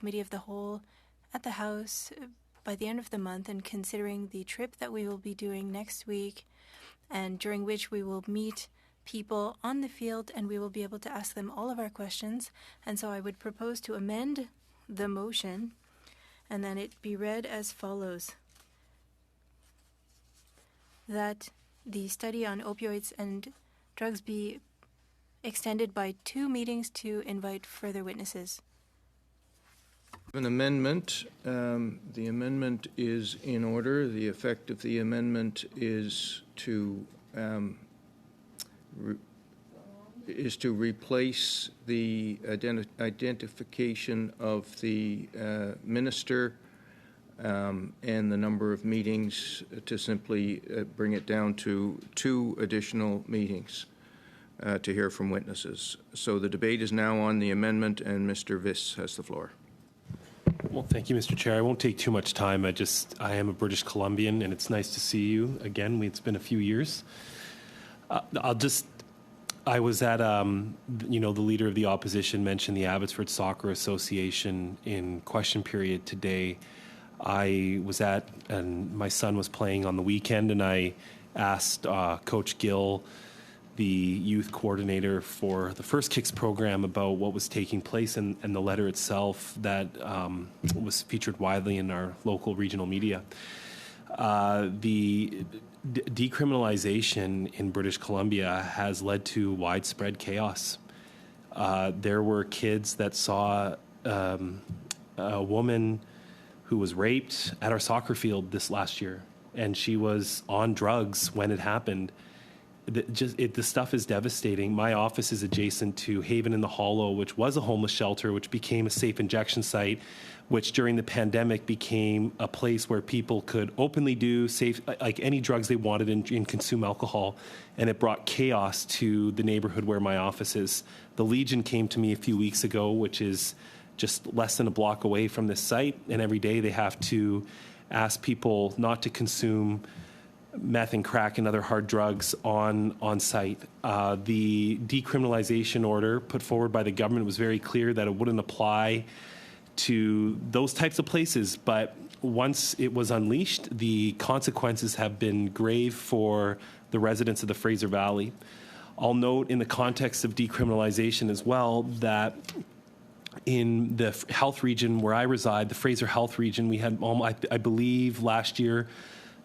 committee of the whole at the House by the end of the month, and considering the trip that we will be doing next week, and during which we will meet people on the field and we will be able to ask them all of our questions. And so I would propose to amend the motion and then it be read as follows: that the study on opioids and drugs be extended by 2 meetings to invite further witnesses. An amendment. The amendment is in order. The effect of the amendment is to replace the identification of the minister and the number of meetings to simply bring it down to 2 additional meetings to hear from witnesses. So the debate is now on the amendment, and Mr. Viss has the floor. Well, thank you, Mr. Chair. I won't take too much time. I am a British Columbian, and it's nice to see you again. It's been a few years. I was at, the leader of the opposition mentioned the Abbotsford Soccer Association in question period today. I was at, and my son was playing on the weekend, and I asked Coach Gill, the youth coordinator for the First Kicks program, about what was taking place, and the letter itself that was featured widely in our local regional media. The decriminalization in British Columbia has led to widespread chaos. There were kids that saw a woman who was raped at our soccer field this last year, and she was on drugs when it happened. The stuff is devastating. My office is adjacent to Haven in the Hollow, which was a homeless shelter, which became a safe injection site, which during the pandemic became a place where people could openly do safe, like any drugs they wanted and consume alcohol. And it brought chaos to the neighborhood where my office is. The Legion came to me a few weeks ago, which is just less than a block away from this site. And every day they have to ask people not to consume meth and crack and other hard drugs on site. The decriminalization order put forward by the government was very clear that it wouldn't apply to those types of places, but once it was unleashed, the consequences have been grave for the residents of the Fraser Valley. I'll note in the context of decriminalization as well that in the health region where I reside, the Fraser Health region, we had, I believe last year,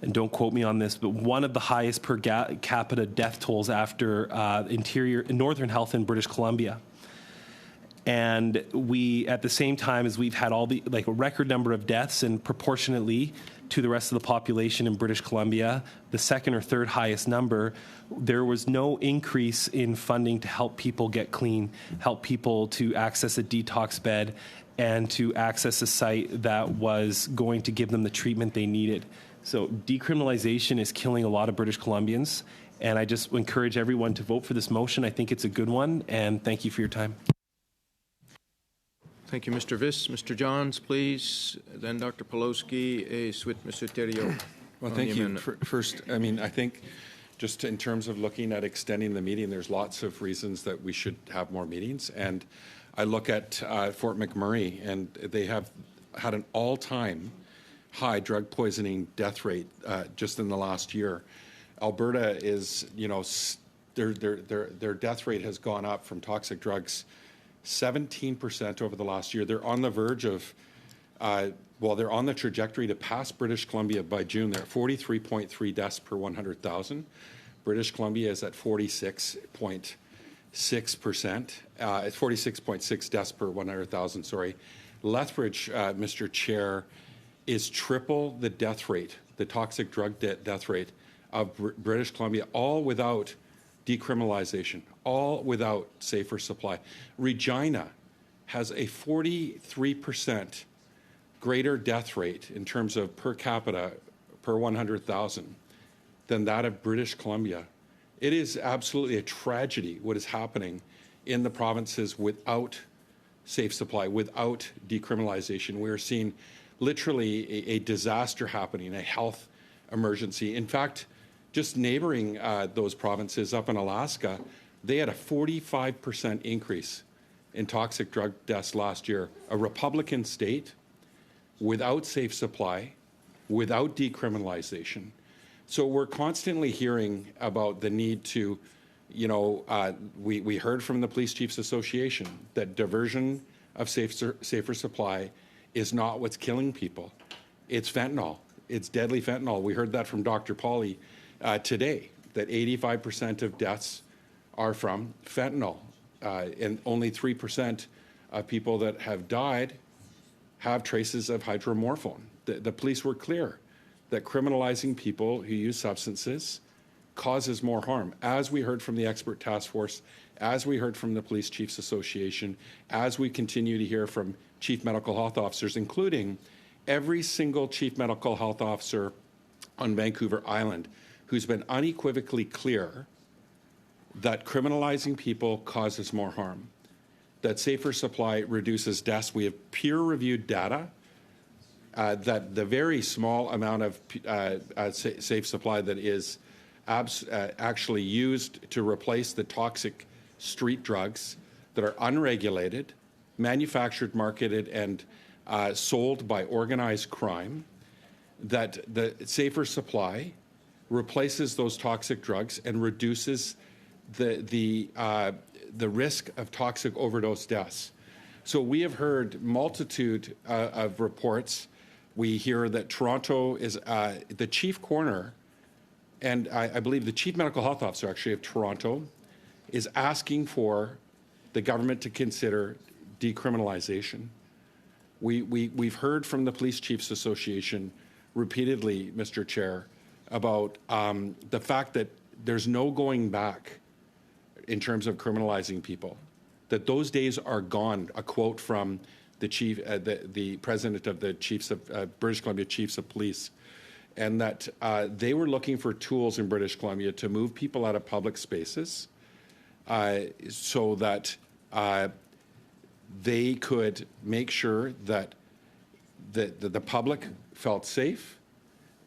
and don't quote me on this, but one of the highest per capita death tolls after Northern Health in British Columbia. And we, at the same time as we've had a record number of deaths, and proportionately to the rest of the population in British Columbia, the second or third highest number, there was no increase in funding to help people get clean, help people to access a detox bed, and to access a site that was going to give them the treatment they needed. So decriminalization is killing a lot of British Columbians, and I just encourage everyone to vote for this motion. I think it's a good one, and thank you for your time. Thank you, Mr. Viss. Mr. Johns, please. Then Dr. Pelosi, with Mr. Theriault. Well, thank you. First, I think just in terms of looking at extending the meeting, there's lots of reasons that we should have more meetings. And I look at Fort McMurray, and they have had an all-time high drug poisoning death rate just in the last year. Alberta is, their death rate has gone up from toxic drugs 17% over the last year. They're on the verge of, they're on the trajectory to pass British Columbia by June. They're at 43.3 deaths per 100,000. British Columbia is at 46.6%. It's 46.6 deaths per 100,000, sorry. Lethbridge, Mr. Chair, is triple the death rate, the toxic drug death rate of British Columbia, all without decriminalization, all without safer supply. Regina has a 43% greater death rate in terms of per capita per 100,000 than that of British Columbia. It is absolutely a tragedy what is happening in the provinces without safe supply, without decriminalization. We're seeing literally a disaster happening, a health emergency. In fact, just neighboring those provinces up in Alaska, they had a 45% increase in toxic drug deaths last year. A Republican state without safe supply, without decriminalization. So we're constantly hearing about the need to, we heard from the Police Chiefs Association that diversion of safer supply is not what's killing people. It's fentanyl. It's deadly fentanyl. We heard that from Dr. Pauly today, that 85% of deaths are from fentanyl, and only 3% of people that have died have traces of hydromorphone. The police were clear that criminalizing people who use substances causes more harm. As we heard from the expert task force, as we heard from the Police Chiefs Association, as we continue to hear from chief medical health officers, including every single chief medical health officer on Vancouver Island who's been unequivocally clear that criminalizing people causes more harm, that safer supply reduces deaths. We have peer-reviewed data that the very small amount of safe supply that is actually used to replace the toxic street drugs that are unregulated, manufactured, marketed, and sold by organized crime, that the safer supply replaces those toxic drugs and reduces the risk of toxic overdose deaths. So we have heard multitude of reports. We hear that Toronto is the chief coroner, and I believe the chief medical health officer actually of Toronto is asking for the government to consider decriminalization. We've heard from the Police Chiefs Association repeatedly, Mr. Chair, about the fact that there's no going back in terms of criminalizing people, that those days are gone. A quote from the chief, the president of the Chiefs of British Columbia Chiefs of Police, and that they were looking for tools in British Columbia to move people out of public spaces so that they could make sure that the public felt safe.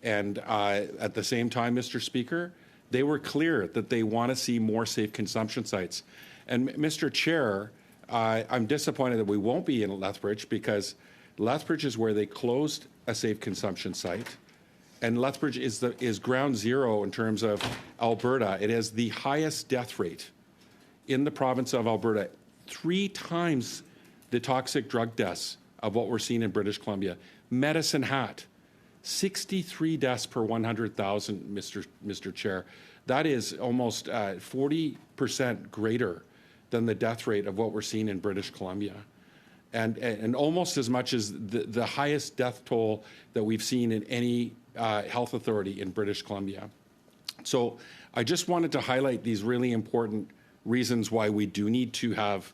And at the same time, Mr. Speaker, they were clear that they want to see more safe consumption sites. And Mr. Chair, I'm disappointed that we won't be in Lethbridge, because Lethbridge is where they closed a safe consumption site. And Lethbridge is ground zero in terms of Alberta. It has the highest death rate in the province of Alberta, 3 times the toxic drug deaths of what we're seeing in British Columbia. Medicine Hat, 63 deaths per 100,000, Mr. Chair. That is almost 40% greater than the death rate of what we're seeing in British Columbia. And almost as much as the highest death toll that we've seen in any health authority in British Columbia. So I just wanted to highlight these really important reasons why we do need to have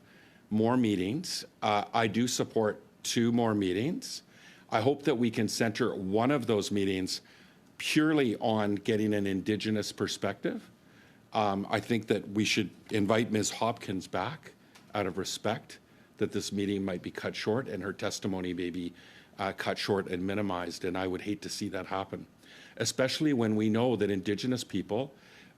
more meetings. I do support 2 more meetings. I hope that we can center one of those meetings purely on getting an Indigenous perspective. I think that we should invite Ms. Hopkins back out of respect, that this meeting might be cut short and her testimony may be cut short and minimized, and I would hate to see that happen, especially when we know that Indigenous people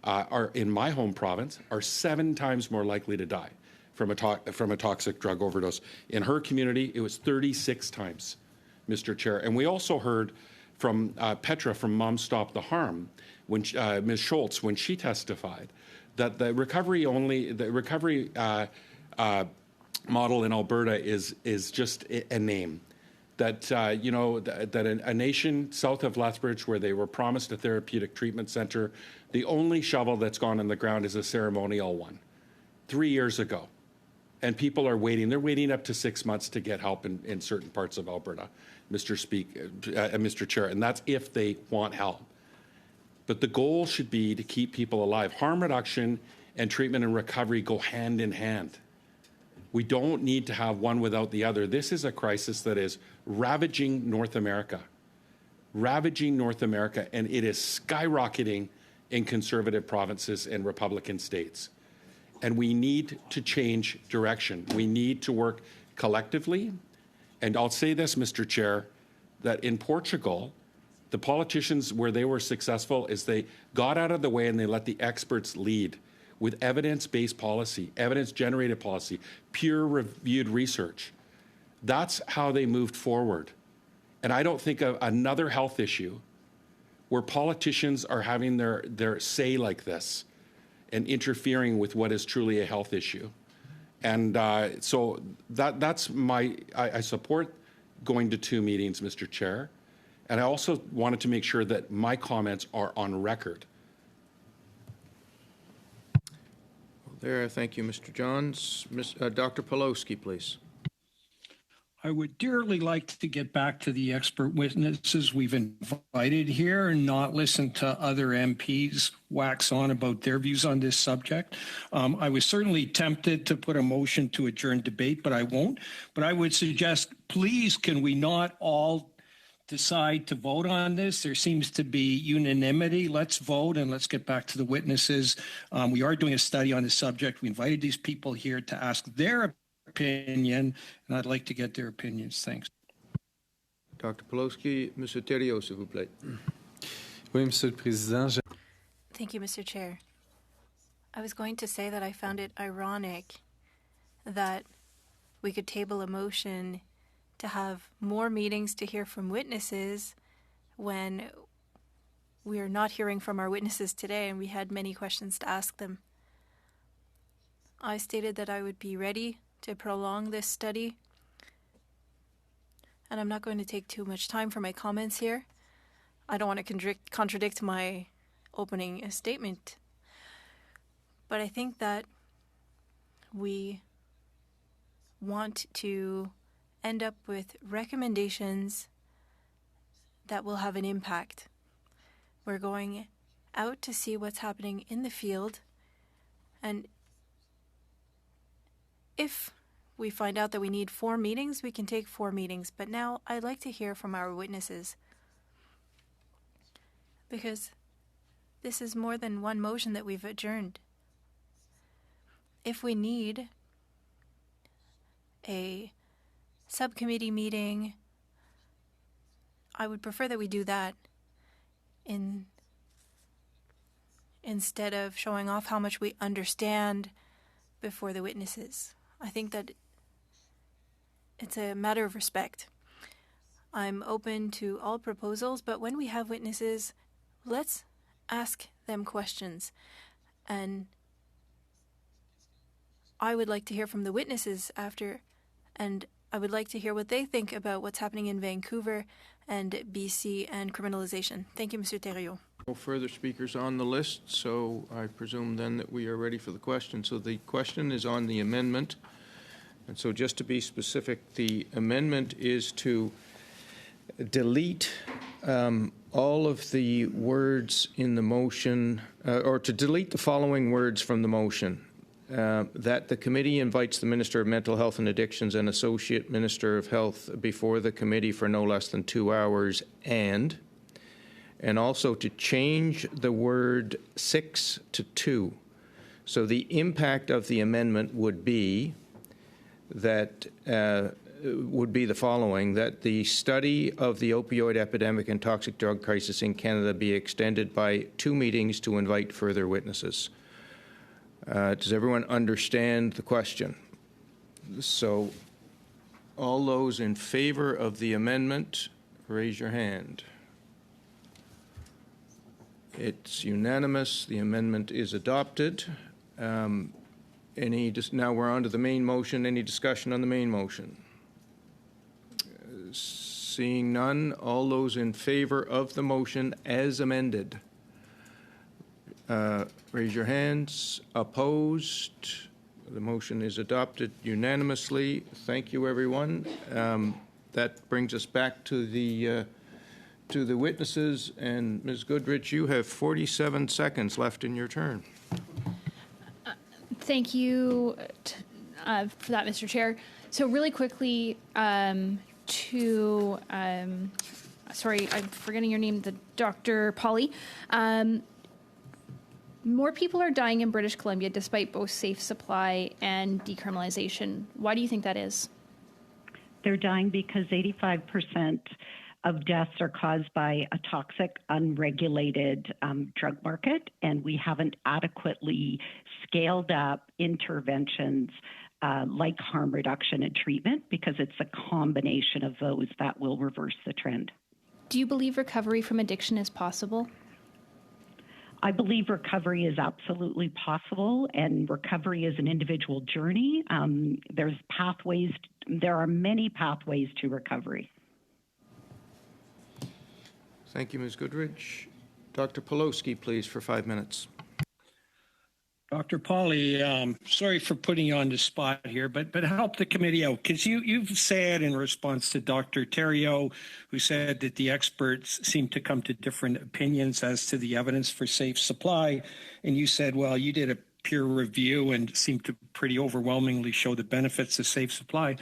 are, in my home province, are 7 times more likely to die from a toxic drug overdose. In her community, it was 36 times, Mr. Chair. And we also heard from Petra from Moms Stop the Harm, when Ms. Schultz, when she testified, that the recovery model in Alberta is just a name. That that a nation south of Lethbridge, where they were promised a therapeutic treatment center, the only shovel that's gone in the ground is a ceremonial one, 3 years ago, and people are waiting. They're waiting up to 6 months to get help in certain parts of Alberta, Mr. Chair, and that's if they want help. But the goal should be to keep people alive. Harm reduction and treatment and recovery go hand in hand. We don't need to have one without the other. This is a crisis that is ravaging North America, and it is skyrocketing in conservative provinces and Republican states. And we need to change direction. We need to work collectively. And I'll say this, Mr. Chair, that in Portugal, the politicians, where they were successful, is they got out of the way and they let the experts lead. with evidence-based policy, evidence-generated policy, peer-reviewed research. That's how they moved forward. And I don't think of another health issue where politicians are having their say like this and interfering with what is truly a health issue. And so that's I support going to 2 meetings, Mr. Chair. And I also wanted to make sure that my comments are on record. There, thank you, Mr. Johns. Dr. Pawlowski, please. I would dearly like to get back to the expert witnesses we've invited here and not listen to other MPs wax on about their views on this subject. I was certainly tempted to put a motion to adjourn debate, but I won't. But I would suggest, please, can we not all decide to vote on this? There seems to be unanimity. Let's vote and let's get back to the witnesses. We are doing a study on this subject. We invited these people here to ask their opinion, and I'd like to get their opinions. Thanks. Dr. Pawlowski, Monsieur Thériault, s'il vous plaît. Oui, Monsieur le Président. Thank you, Mr. Chair. I was going to say that I found it ironic that we could table a motion to have more meetings to hear from witnesses when we are not hearing from our witnesses today and we had many questions to ask them. I stated that I would be ready to prolong this study, and I'm not going to take too much time for my comments here. I don't want to contradict my opening statement, but I think that we want to end up with recommendations that will have an impact. We're going out to see what's happening in the field, and if we find out that we need 4 meetings, we can take 4 meetings. But now I'd like to hear from our witnesses, because this is more than one motion that we've adjourned. If we need a subcommittee meeting, I would prefer that we do that instead of showing off how much we understand before the witnesses. I think that it's a matter of respect. I'm open to all proposals, but when we have witnesses, let's ask them questions. And I would like to hear from the witnesses after, and I would like to hear what they think about what's happening in Vancouver and BC and criminalization. Thank you, Mr. Thériault. No further speakers on the list, so I presume then that we are ready for the question. So the question is on the amendment. And so just to be specific, the amendment is to delete all of the words in the motion, or to delete the following words from the motion. That the committee invites the Minister of Mental Health and Addictions and Associate Minister of Health before the committee for no less than 2 hours, and also to change the word 6 to 2. So the impact of the amendment would be that would be the following: that the study of the opioid epidemic and toxic drug crisis in Canada be extended by 2 meetings to invite further witnesses. Does everyone understand the question? So all those in favor of the amendment, raise your hand. It's unanimous. The amendment is adopted. Now we're on to the main motion. Any discussion on the main motion? Seeing none, all those in favor of the motion as amended, raise your hands. Opposed? The motion is adopted unanimously. Thank you, everyone. That brings us back to the witnesses. And Ms. Goodrich, you have 47 seconds left in your turn. Thank you for that, Mr. Chair. So really quickly, sorry, I'm forgetting your name, Dr. Polly. More people are dying in British Columbia despite both safe supply and decriminalization. Why do you think that is? They're dying because 85% of deaths are caused by a toxic, unregulated drug market, and we haven't adequately scaled up interventions like harm reduction and treatment, because it's a combination of those that will reverse the trend. Do you believe recovery from addiction is possible? I believe recovery is absolutely possible, and recovery is an individual journey. There are many pathways to recovery. Thank you, Ms. Goodrich. Dr. Pawlowski, please, for 5 minutes. Dr. Pauly, sorry for putting you on the spot here, but help the committee out, because you've said in response to Dr. Theriault, who said that the experts seem to come to different opinions as to the evidence for safe supply, and you said, well, you did a peer review and seemed to pretty overwhelmingly show the benefits of safe supply.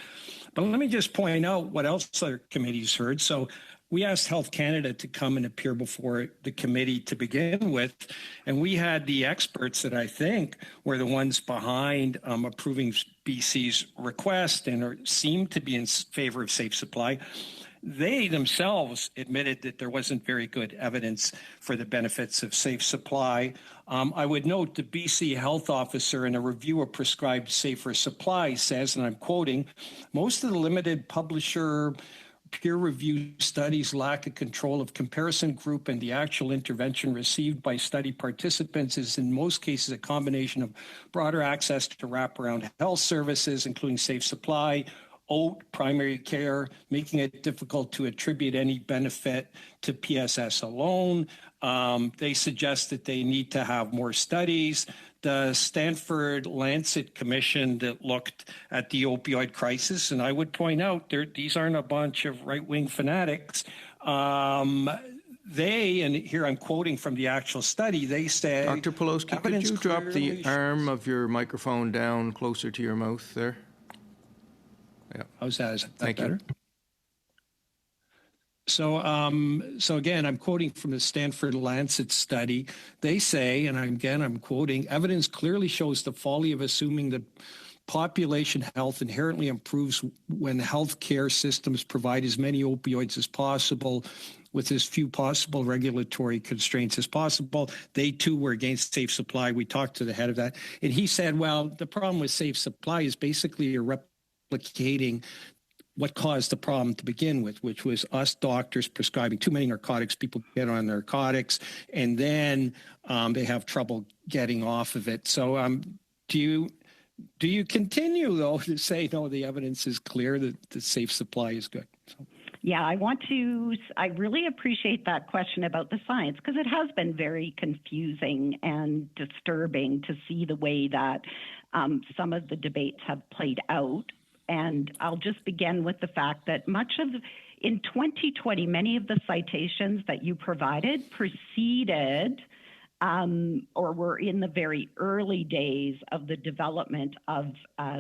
But let me just point out what else our committee's heard. So we asked Health Canada to come and appear before the committee to begin with, and we had the experts that I think were the ones behind approving BC's request and seemed to be in favor of safe supply. They themselves admitted that there wasn't very good evidence for the benefits of safe supply. I would note the BC health officer in a review of prescribed safer supply says, and I'm quoting, most of the limited publisher peer-reviewed studies lack a control of comparison group, and the actual intervention received by study participants is in most cases a combination of broader access to wraparound health services, including safe supply, primary care, making it difficult to attribute any benefit to PSS alone. They suggest that they need to have more studies. The Stanford Lancet Commission that looked at the opioid crisis, and I would point out these aren't a bunch of right-wing fanatics. They, and here I'm quoting from the actual study, they say... Dr. Pawlowski, could you drop the arm of your microphone down closer to your mouth there? Yeah. How's that? Is that Thank better? you. So again, I'm quoting from the Stanford Lancet study. They say, and I'm quoting, evidence clearly shows the folly of assuming that population health inherently improves when healthcare systems provide as many opioids as possible with as few possible regulatory constraints as possible. They too were against safe supply. We talked to the head of that, and he said, well, the problem with safe supply is basically you're replicating what caused the problem to begin with, which was us doctors prescribing too many narcotics. People get on narcotics, and then they have trouble getting off of it. So do you continue, though, to say, no, the evidence is clear that the safe supply is good? So. Yeah, I really appreciate that question about the science, because it has been very confusing and disturbing to see the way that some of the debates have played out. And I'll just begin with the fact that in 2020, many of the citations that you provided preceded or were in the very early days of the development of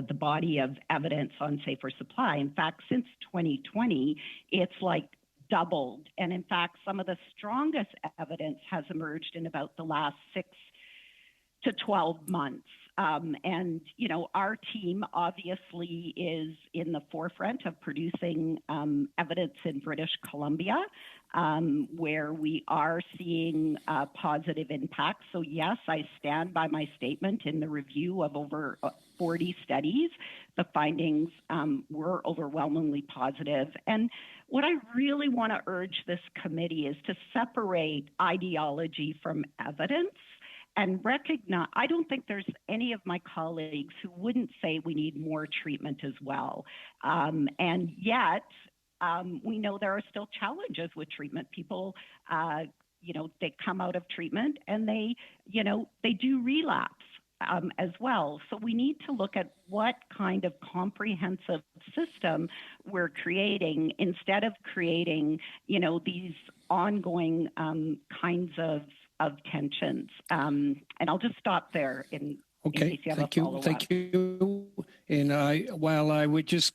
the body of evidence on safer supply. In fact, since 2020, it's like doubled. And in fact, some of the strongest evidence has emerged in about the last 6 to 12 months. And, our team obviously is in the forefront of producing evidence in British Columbia, where we are seeing positive impacts. So, yes, I stand by my statement in the review of over 40 studies. The findings were overwhelmingly positive. And what I really want to urge this committee is to separate ideology from evidence. And recognize, I don't think there's any of my colleagues who wouldn't say we need more treatment as well. And yet, we know there are still challenges with treatment. People, they come out of treatment and they do relapse as well. So we need to look at what kind of comprehensive system we're creating instead of creating, these ongoing kinds of tensions. And I'll just stop there in case you have a follow-up. Thank you. And while I would just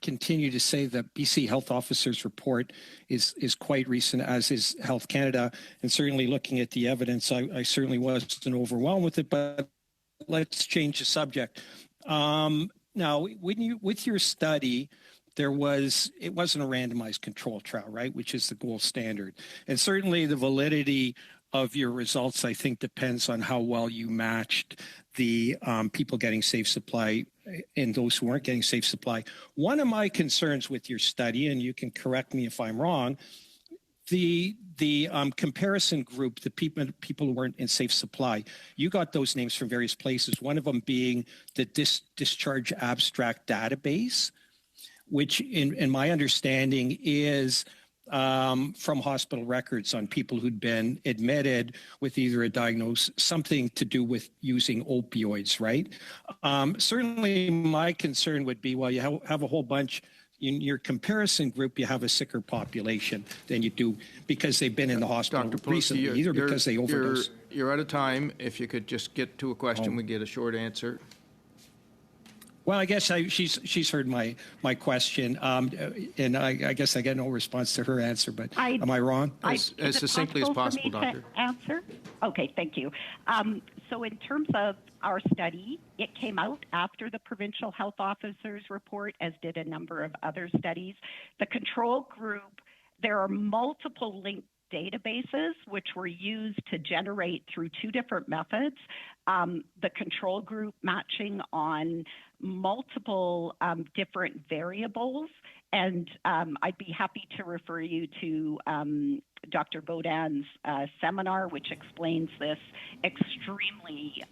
continue to say that BC Health Officer's report is quite recent, as is Health Canada, and certainly looking at the evidence, I certainly wasn't overwhelmed with it, but let's change the subject. Now, with your study, it wasn't a randomized control trial, right, which is the gold standard. And certainly the validity of your results, I think, depends on how well you matched the people getting safe supply and those who weren't getting safe supply. One of my concerns with your study, and you can correct me if I'm wrong, the comparison group, the people who weren't in safe supply, you got those names from various places, one of them being the discharge abstract database, which in my understanding is from hospital records on people who'd been admitted with either a diagnosis, something to do with using opioids, right? Certainly my concern would be, well, you have a whole bunch. In your comparison group, you have a sicker population than you do because they've been in the hospital recently, either because they overdosed. You're out of time. If you could just get to a question, we get a short answer. Well, I guess she's heard my question, and I guess I get no response to her answer. But am I wrong? As succinctly as possible, Doctor. Answer? Okay, thank you. So in terms of our study, it came out after the Provincial Health Officer's report, as did a number of other studies. The control group, there are multiple linked databases which were used to generate through two different methods. The control group matching on multiple different variables. And I'd be happy to refer you to Dr. Baudin's seminar, which explains this extremely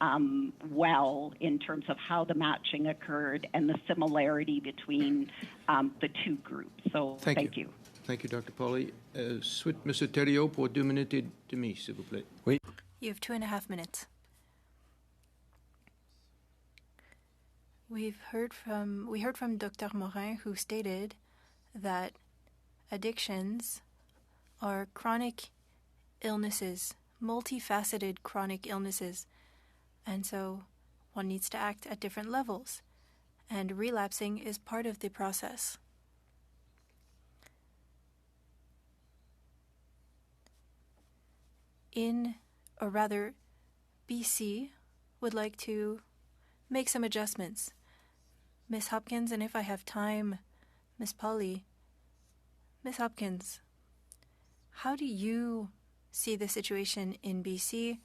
well in terms of how the matching occurred and the similarity between the two groups. So thank you. Thank you, Dr. Pauly. Suite, M. Thériault, pour 2 minutes et demie, s'il vous plaît. Oui. You have 2.5 minutes. We heard from Dr. Morin, who stated that addictions are chronic illnesses, multifaceted chronic illnesses, and so one needs to act at different levels, and relapsing is part of the process. BC would like to make some adjustments. Ms. Hopkins, and if I have time, Ms. Pauly. Ms. Hopkins, how do you see the situation in BC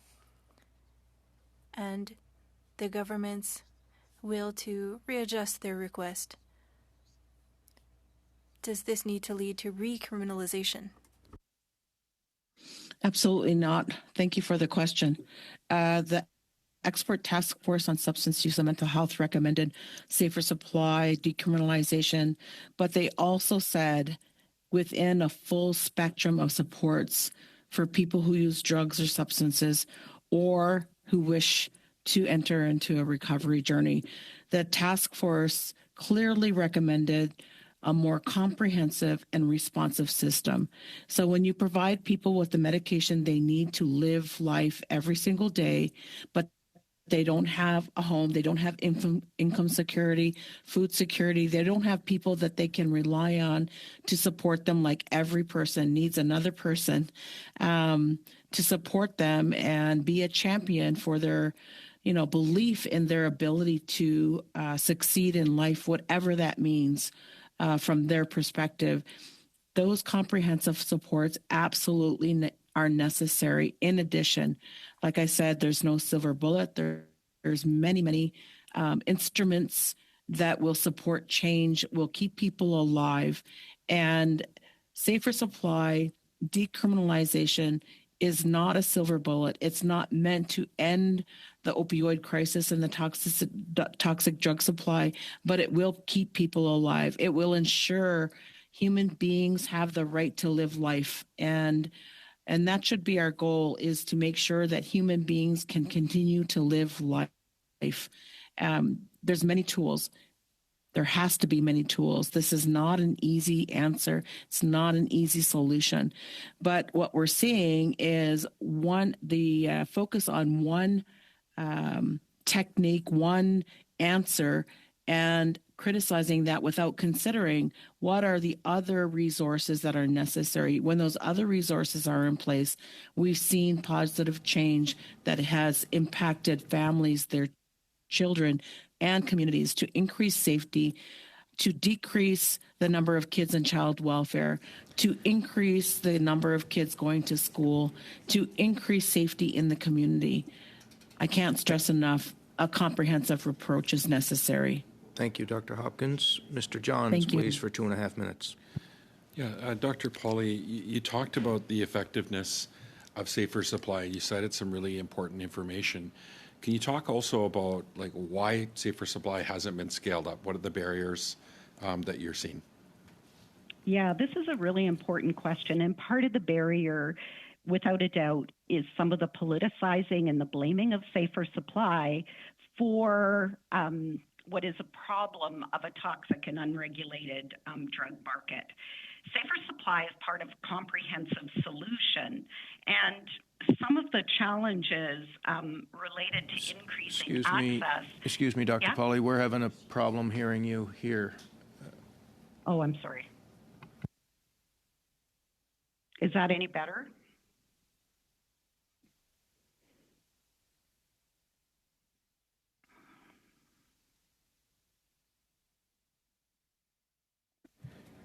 and the government's will to readjust their request? Does this need to lead to recriminalization? Absolutely not. Thank you for the question. The Expert Task Force on Substance Use and Mental Health recommended safer supply, decriminalization, but they also said within a full spectrum of supports for people who use drugs or substances or who wish to enter into a recovery journey. The task force clearly recommended a more comprehensive and responsive system. So when you provide people with the medication they need to live life every single day, but they don't have a home, they don't have income security, food security, they don't have people that they can rely on to support them, like every person needs another person to support them and be a champion for their belief in their ability to succeed in life, whatever that means. From their perspective, those comprehensive supports absolutely are necessary. In addition, like I said, there's no silver bullet. There's many instruments that will support change, will keep people alive. And safer supply, decriminalization is not a silver bullet. It's not meant to end the opioid crisis and the toxic drug supply, but it will keep people alive. It will ensure human beings have the right to live life. And that should be our goal, is to make sure that human beings can continue to live life. There's many tools. There has to be many tools. This is not an easy answer. It's not an easy solution. But what we're seeing is the focus on one technique, one answer, and criticizing that without considering what are the other resources that are necessary. When those other resources are in place, we've seen positive change that has impacted families, their children, and communities to increase safety, to decrease the number of kids in child welfare, to increase the number of kids going to school, to increase safety in the community. I can't stress enough, a comprehensive approach is necessary. Thank you, Dr. Hopkins. Mr. Johns, Thank you. please, for 2.5 minutes. Yeah, Dr. Pauly, you talked about the effectiveness of safer supply. You cited some really important information. Can you talk also about like why safer supply hasn't been scaled up? What are the barriers that you're seeing? Yeah, this is a really important question. And part of the barrier, without a doubt, is some of the politicizing and the blaming of safer supply for what is a problem of a toxic and unregulated drug market. Safer supply is part of a comprehensive solution. And some of the challenges related to increasing access. Excuse me, Dr. Yeah? Pauly, we're having a problem hearing you here. Oh, I'm sorry. Is that any better?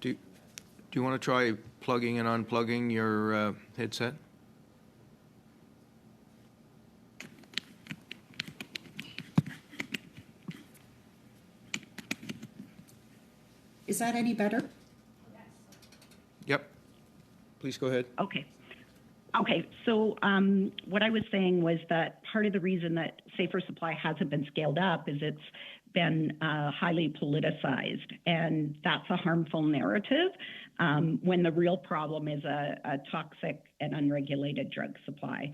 Do you want to try plugging and unplugging your headset? Is that any better? Yep. Please go ahead. Okay. Okay, so what I was saying was that part of the reason that safer supply hasn't been scaled up is it's been highly politicized, and that's a harmful narrative when the real problem is a toxic and unregulated drug supply.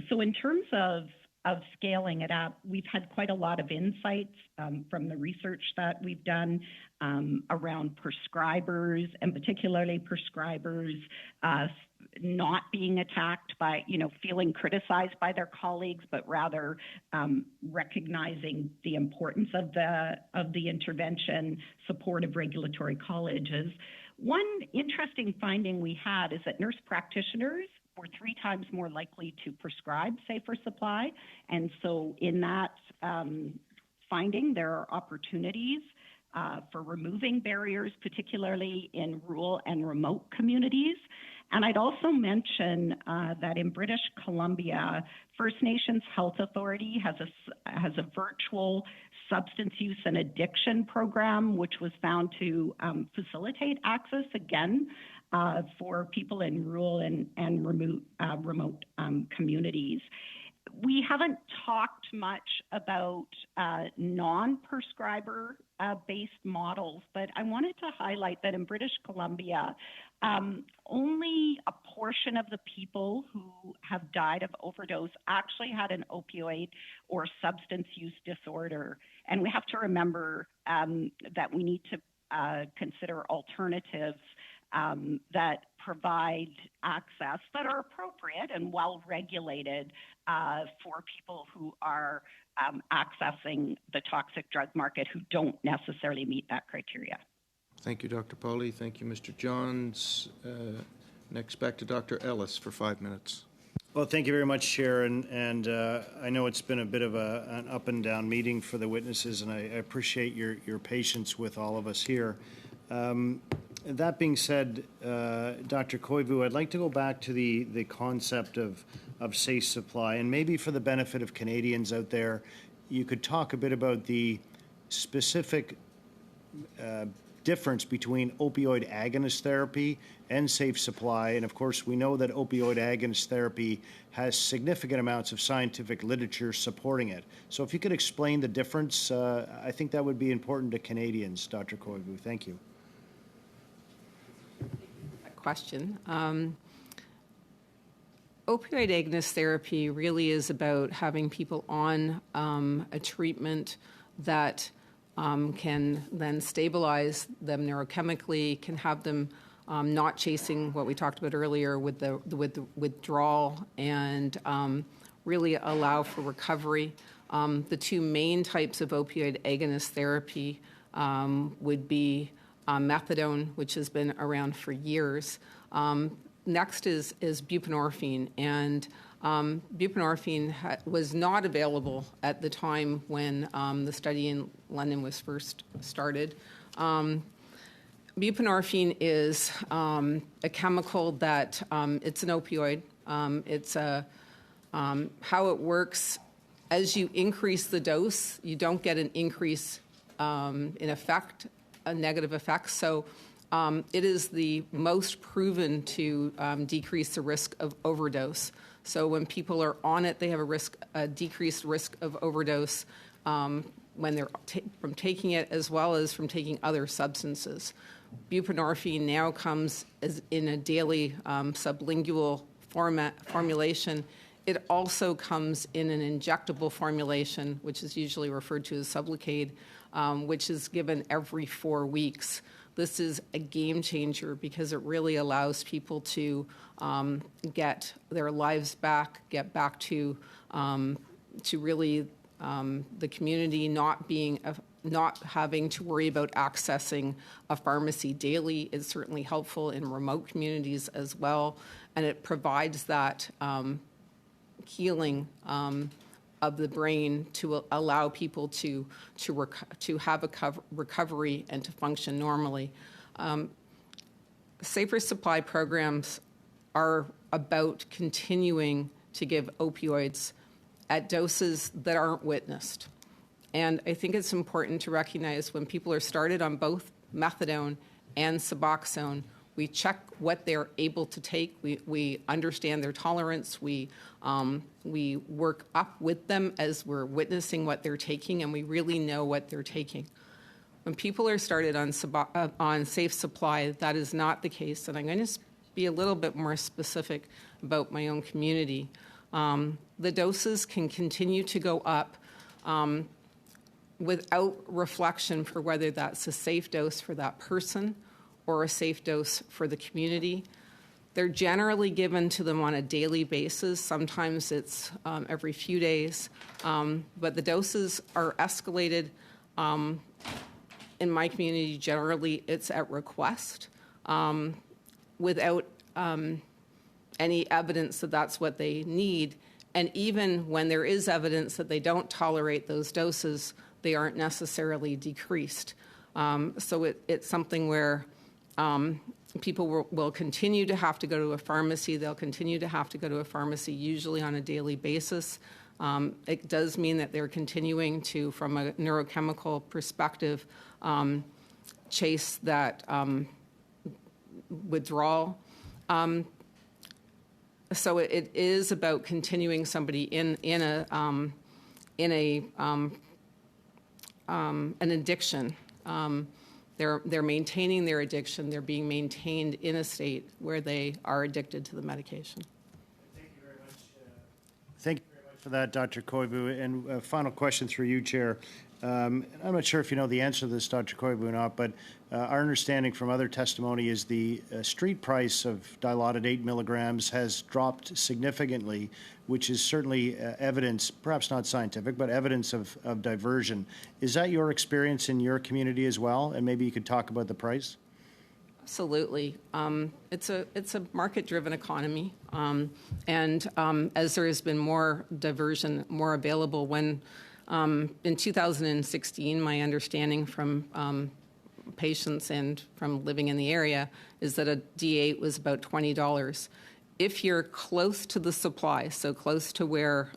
So in terms of scaling it up, we've had quite a lot of insights from the research that we've done around prescribers, and particularly prescribers not being attacked by, feeling criticized by their colleagues, but rather recognizing the importance of the intervention, support of regulatory colleges. One interesting finding we had is that nurse practitioners were 3 times more likely to prescribe safer supply. And so in that finding, there are opportunities for removing barriers, particularly in rural and remote communities. And I'd also mention that in British Columbia, First Nations Health Authority has a virtual substance use and addiction program, which was found to facilitate access, again, for people in rural and remote communities. We haven't talked much about non-prescriber based models, but I wanted to highlight that in British Columbia, only a portion of the people who have died of overdose actually had an opioid or substance use disorder. And we have to remember that we need to consider alternatives that provide access that are appropriate and well regulated for people who are accessing the toxic drug market who don't necessarily meet that criteria. Thank you, Dr. Pauly. Thank you, Mr. Johns. Next, back to Dr. Ellis for 5 minutes. Well, thank you very much, Chair. And I know it's been a bit of an up and down meeting for the witnesses, and I appreciate your patience with all of us here. That being said, Dr. Koivu, I'd like to go back to the concept of safe supply, and maybe for the benefit of Canadians out there, you could talk a bit about the specific difference between opioid agonist therapy and safe supply. And of course, we know that opioid agonist therapy has significant amounts of scientific literature supporting it. So if you could explain the difference, I think that would be important to Canadians, Dr. Koivu. Thank you. Question. Opioid agonist therapy really is about having people on a treatment that can then stabilize them neurochemically, can have them not chasing what we talked about earlier with the withdrawal, and really allow for recovery. The 2 main types of opioid agonist therapy would be methadone, which has been around for years. Next is buprenorphine, and buprenorphine was not available at the time when the study in London was first started. Buprenorphine is a chemical that it's an opioid. It's how it works. As you increase the dose, you don't get an increase in effect, a negative effect. So it is the most proven to decrease the risk of overdose. So when people are on it, they have a decreased risk of overdose when they're from taking it, as well as from taking other substances. Buprenorphine now comes as in a daily sublingual formulation. It also comes in an injectable formulation, which is usually referred to as Sublocade, which is given every 4 weeks. This is a game changer because it really allows people to get their lives back, get back to really the community not having to worry about accessing a pharmacy daily is certainly helpful in remote communities as well, and it provides that healing of the brain to allow people to have a recovery and to function normally. Safer supply programs are about continuing to give opioids at doses that aren't witnessed. And I think it's important to recognize when people are started on both methadone and Suboxone, we check what they're able to take. We understand their tolerance. We work up with them as we're witnessing what they're taking, and we really know what they're taking. When people are started on safe supply, that is not the case. And I'm going to be a little bit more specific about my own community. The doses can continue to go up without reflection for whether that's a safe dose for that person or a safe dose for the community. They're generally given to them on a daily basis. Sometimes it's every few days. But the doses are escalated. In my community, generally, it's at request without any evidence that that's what they need. And even when there is evidence that they don't tolerate those doses, they aren't necessarily decreased. So it's something where people will continue to have to go to a pharmacy. They'll continue to have to go to a pharmacy, usually on a daily basis. It does mean that they're continuing to, from a neurochemical perspective, chase that withdrawal. So it is about continuing somebody in an addiction. They're maintaining their addiction. They're being maintained in a state where they are addicted to the medication. Thank you very much. Thank you very much for that, Dr. Koivu. And a final question through you, Chair. I'm not sure if you know the answer to this, Dr. Koivu, or not, but our understanding from other testimony is the street price of Dilaudid 8 milligrams has dropped significantly, which is certainly evidence, perhaps not scientific, but evidence of diversion. Is that your experience in your community as well? And maybe you could talk about the price? Absolutely. It's a market-driven economy. And as there has been more diversion, more available, when in 2016, my understanding from patients and from living in the area is that a D8 was about $20. If you're close to the supply, so close to where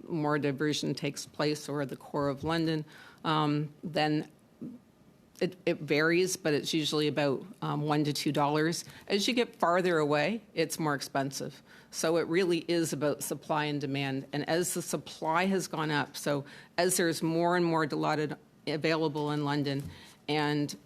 more diversion takes place or the core of London, then it varies, but it's usually about $1 to $2. As you get farther away, it's more expensive. So it really is about supply and demand. And as the supply has gone up, so as there's more and more Dilaudid available in London, and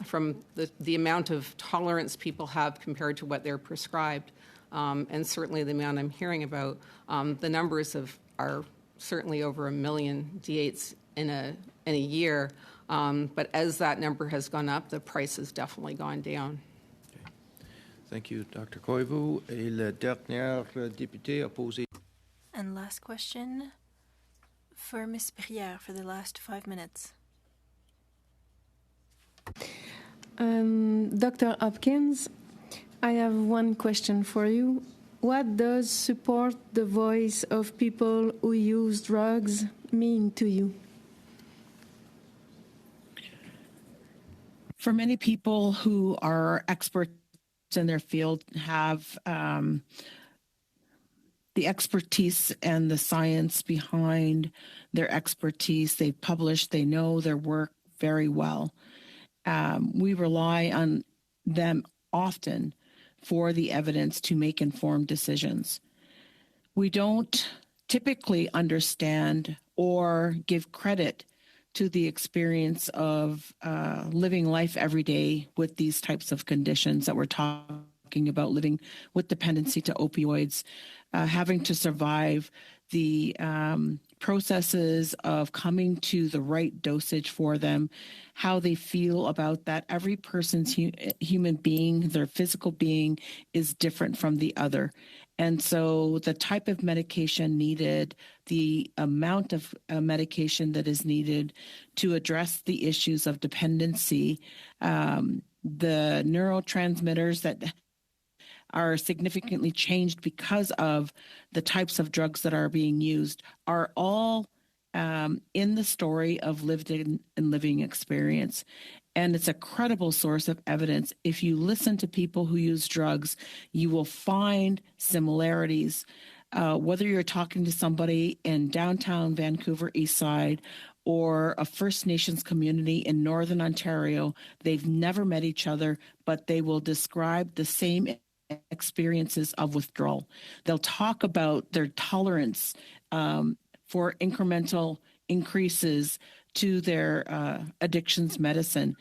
from the amount of tolerance people have compared to what they're prescribed, and certainly the amount I'm hearing about, the numbers are certainly over 1 million D8s in a year. But as that number has gone up, the price has definitely gone down. Thank you, Dr. Koivu. Et la dernière députée a posé. And last question for Ms. Brière for the last 5 minutes. Dr. Hopkins, I have one question for you. What does support the voice of people who use drugs mean to you? For many people who are experts in their field, have the expertise and the science behind their expertise. They've published, they know their work very well. We rely on them often for the evidence to make informed decisions. We don't typically understand or give credit to the experience of living life every day with these types of conditions that we're talking about, living with dependency to opioids, having to survive the processes of coming to the right dosage for them, how they feel about that. Every person's human being, their physical being, is different from the other. And so the type of medication needed, the amount of medication that is needed to address the issues of dependency, the neurotransmitters that are significantly changed because of the types of drugs that are being used, are all in the story of lived and living experience. And it's a credible source of evidence. If you listen to people who use drugs, you will find similarities. Whether you're talking to somebody in downtown Vancouver East Side or a First Nations community in Northern Ontario, they've never met each other, but they will describe the same experiences of withdrawal. They'll talk about their tolerance for incremental increases to their addictions medicine.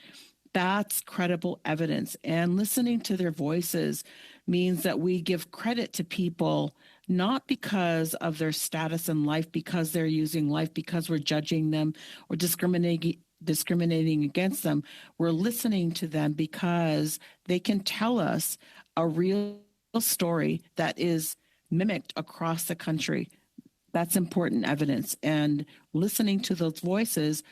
That's credible evidence. And listening to their voices means that we give credit to people not because of their status in life, because they're using life, because we're judging them or discriminating against them. We're listening to them because they can tell us a real story that is mimicked across the country. That's important evidence. And listening to those voices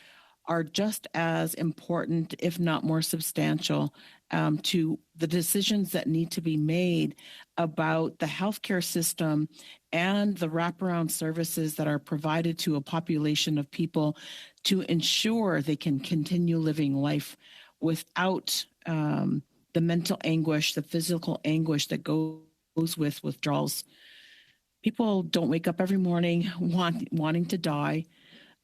are just as important, if not more substantial, to the decisions that need to be made about the healthcare system and the wraparound services that are provided to a population of people to ensure they can continue living life without the mental anguish, the physical anguish that goes with withdrawals. People don't wake up every morning wanting to die.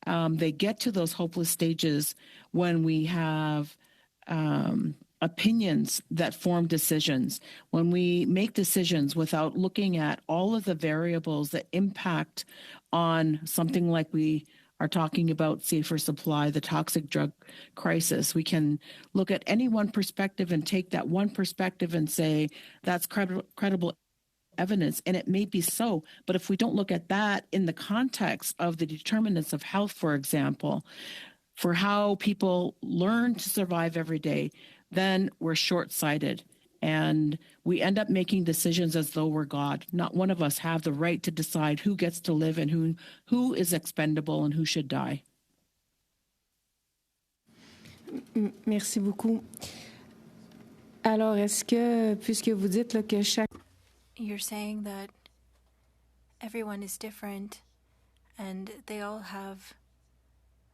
They get to those hopeless stages when we have opinions that form decisions, when we make decisions without looking at all of the variables that impact on something like we are talking about safer supply, the toxic drug crisis. We can look at any one perspective and take that one perspective and say, that's credible evidence, and it may be so. But if we don't look at that in the context of the determinants of health, for example, for how people learn to survive every day, then we're short-sighted. And we end up making decisions as though we're God. Not one of us have the right to decide who gets to live and who is expendable and who should die. Merci beaucoup. Alors, est-ce que, puisque vous dites là, que chaque... You're saying that everyone is different and they all have,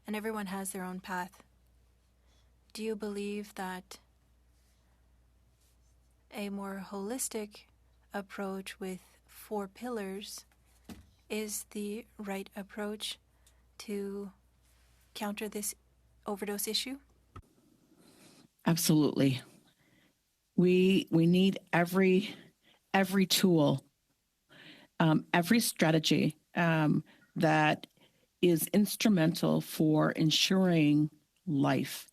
and everyone has their own path. Do you believe that a more holistic approach with 4 pillars is the right approach to counter this overdose issue? Absolutely. We need every tool, every strategy that is instrumental for ensuring life.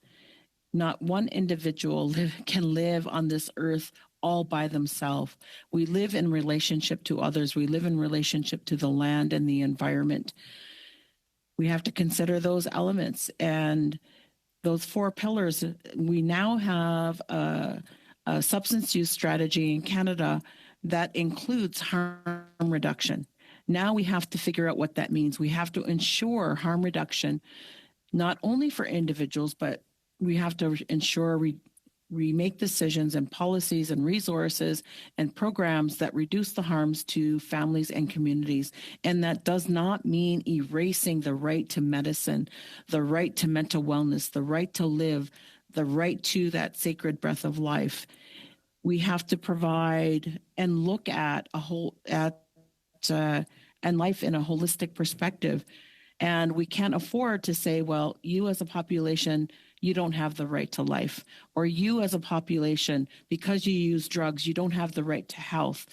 Not one individual can live on this earth all by themselves. We live in relationship to others. We live in relationship to the land and the environment. We have to consider those elements. And those 4 pillars, we now have a substance use strategy in Canada that includes harm reduction. Now we have to figure out what that means. We have to ensure harm reduction, not only for individuals, but we have to ensure we make decisions and policies and resources and programs that reduce the harms to families and communities. And that does not mean erasing the right to medicine, the right to mental wellness, the right to live, the right to that sacred breath of life, we have to provide and look at and life in a holistic perspective. And we can't afford to say, well, you as a population, you don't have the right to life, or you as a population, because you use drugs, you don't have the right to health.